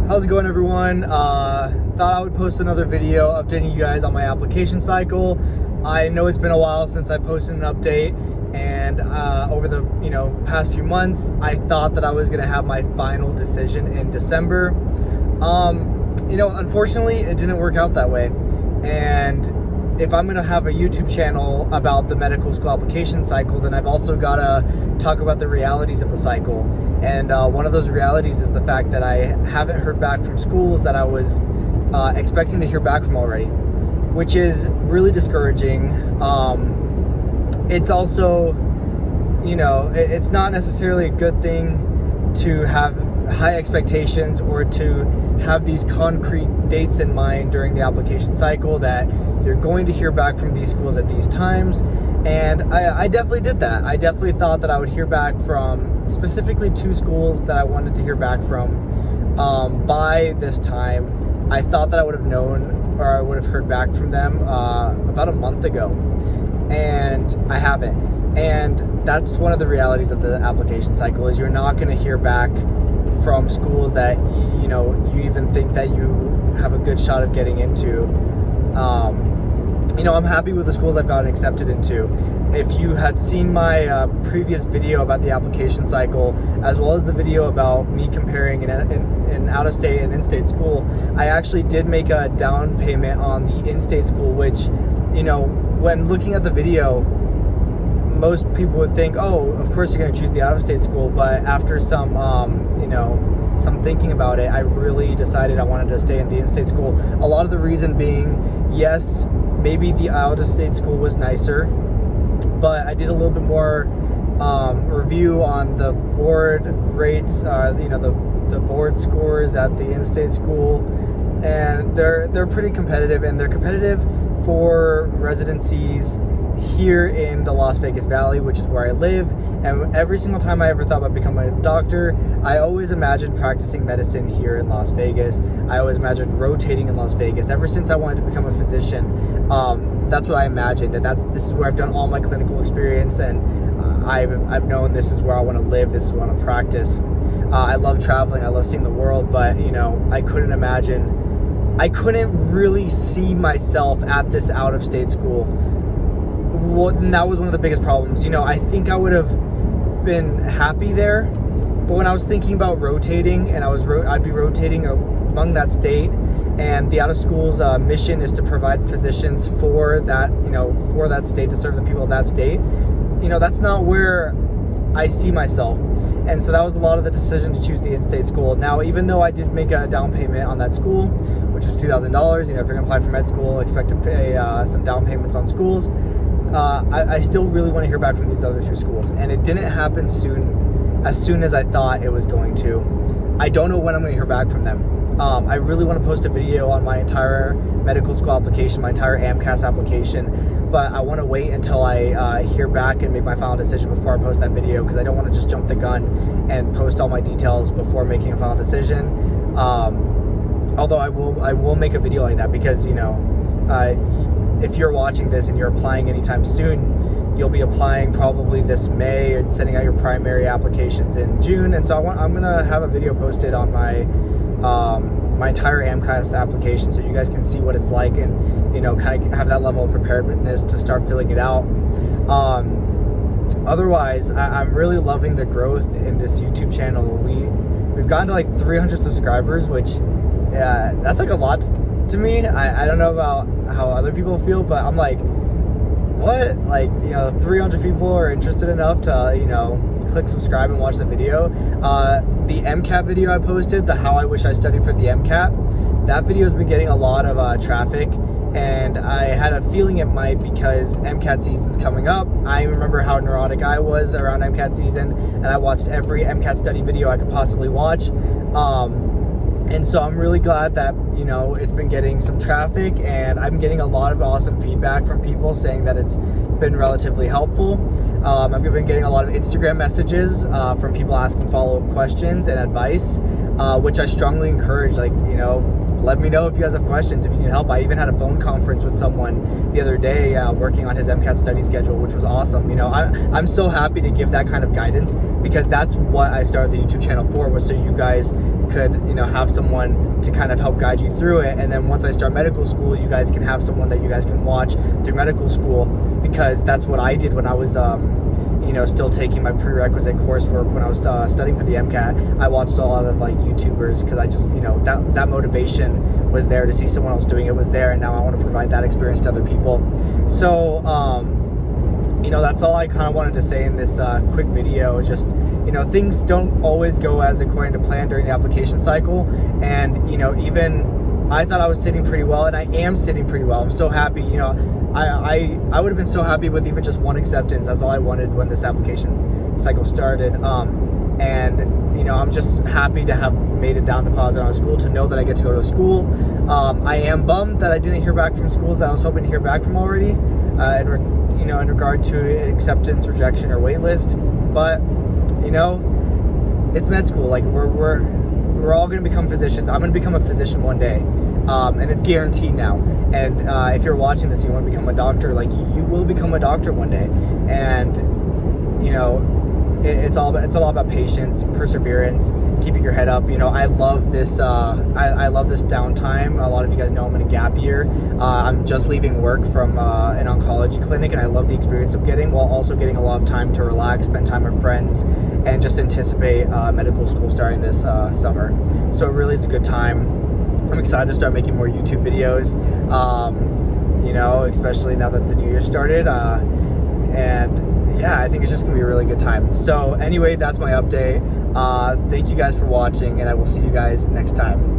How's it going, everyone? Thought I would post another video updating you guys on my application cycle. I know it's been a while since I posted an update, and over the past few months, I thought that I was gonna have my final decision in December. Unfortunately, it didn't work out that way. And if I'm gonna have a YouTube channel about the medical school application cycle, then I've also gotta talk about the realities of the cycle. And one of those realities is the fact that I haven't heard back from schools that I was expecting to hear back from already, which is really discouraging. It's also, it's not necessarily a good thing to have high expectations or to have these concrete dates in mind during the application cycle that you're going to hear back from these schools at these times. And I definitely did that. I definitely thought that I would hear back from specifically 2 schools that I wanted to hear back from by this time. I thought that I would have known, or I would have heard back from them about a month ago, and I haven't. And that's one of the realities of the application cycle, is you're not going to hear back from schools that you even think that you have a good shot of getting into. I'm happy with the schools I've gotten accepted into. If you had seen my previous video about the application cycle, as well as the video about me comparing an out-of-state and in-state school, I actually did make a down payment on the in-state school, which, when looking at the video, most people would think, oh, of course you're going to choose the out-of-state school. But after some thinking about it, I really decided I wanted to stay in the in-state school. A lot of the reason being, yes, maybe the out-of-state school was nicer, but I did a little bit more review on the board rates, the board scores at the in-state school, and they're pretty competitive, and they're competitive for residencies here in the Las Vegas Valley, which is where I live. And every single time I ever thought about becoming a doctor, I always imagined practicing medicine here in Las Vegas. I always imagined rotating in Las Vegas. Ever since I wanted to become a physician, that's what I imagined, and this is where I've done all my clinical experience, and I've known this is where I want to live, this is where I want to practice. I love traveling, I love seeing the world, but I couldn't really see myself at this out-of-state school. And that was one of the biggest problems. I think I would have been happy there, but when I was thinking about rotating, and I'd be rotating among that state, and the out-of-school's mission is to provide physicians for that state, to serve the people of that state. That's not where I see myself. And so that was a lot of the decision to choose the in-state school. Now, even though I did make a down payment on that school, which was $2,000, if you're gonna apply for med school, expect to pay some down payments on schools. I still really want to hear back from these other 2 schools, and it didn't happen as soon as I thought it was going to. I don't know when I'm going to hear back from them. I really want to post a video on my entire medical school application, my entire AMCAS application, but I want to wait until I hear back and make my final decision before I post that video, because I don't want to just jump the gun and post all my details before making a final decision. Although I will make a video like that, because if you're watching this and you're applying anytime soon, you'll be applying probably this May and sending out your primary applications in June. And so I'm gonna have a video posted on my my entire AMCAS application, so you guys can see what it's like, and kind of have that level of preparedness to start filling it out. Otherwise, I'm really loving the growth in this YouTube channel. We've gotten to like 300 subscribers, which that's like a lot to me. I don't know about how other people feel, but I'm like, what? 300 people are interested enough to click subscribe and watch the video. The MCAT video I posted, the how I wish I studied for the MCAT, that video has been getting a lot of traffic, and I had a feeling it might, because MCAT season's coming up. I remember how neurotic I was around MCAT season, and I watched every MCAT study video I could possibly watch. And so I'm really glad that, it's been getting some traffic, and I'm getting a lot of awesome feedback from people saying that it's been relatively helpful. I've been getting a lot of Instagram messages from people asking follow-up questions and advice, which I strongly encourage. let me know if you guys have questions, if you need help. I even had a phone conference with someone the other day working on his MCAT study schedule, which was awesome. You know, I'm so happy to give that kind of guidance, because that's what I started the YouTube channel for, was so you guys could, you know, have someone to kind of help guide you through it. And then once I start medical school, you guys can have someone that you guys can watch through medical school, because that's what I did when I was you know, still taking my prerequisite coursework when I was studying for the MCAT. I watched a lot of like YouTubers, because I just, you know, that motivation was there to see someone else doing it was there, and now I want to provide that experience to other people. So you know, that's all I kind of wanted to say in this quick video. Just, you know, things don't always go as according to plan during the application cycle, and you know, even I thought I was sitting pretty well, and I am sitting pretty well. I'm so happy. You know, I would have been so happy with even just one acceptance. That's all I wanted when this application cycle started. And you know, I'm just happy to have made it down deposit on a school, to know that I get to go to a school. I am bummed that I didn't hear back from schools that I was hoping to hear back from already, you know, in regard to acceptance, rejection, or wait list. But you know, it's med school. Like we're all going to become physicians. I'm going to become a physician one day, and it's guaranteed now. And if you're watching this and you want to become a doctor, like you will become a doctor one day. And you know, it's all about patience, perseverance, keeping your head up. You know, I love this. I love this downtime. A lot of you guys know I'm in a gap year. I'm just leaving work from an oncology clinic, and I love the experience I'm getting, while also getting a lot of time to relax, spend time with friends, and just anticipate medical school starting this summer. So it really is a good time. I'm excited to start making more YouTube videos. You know, especially now that the new year started. And yeah, I think it's just gonna be a really good time. So anyway, that's my update. Thank you guys for watching, and I will see you guys next time.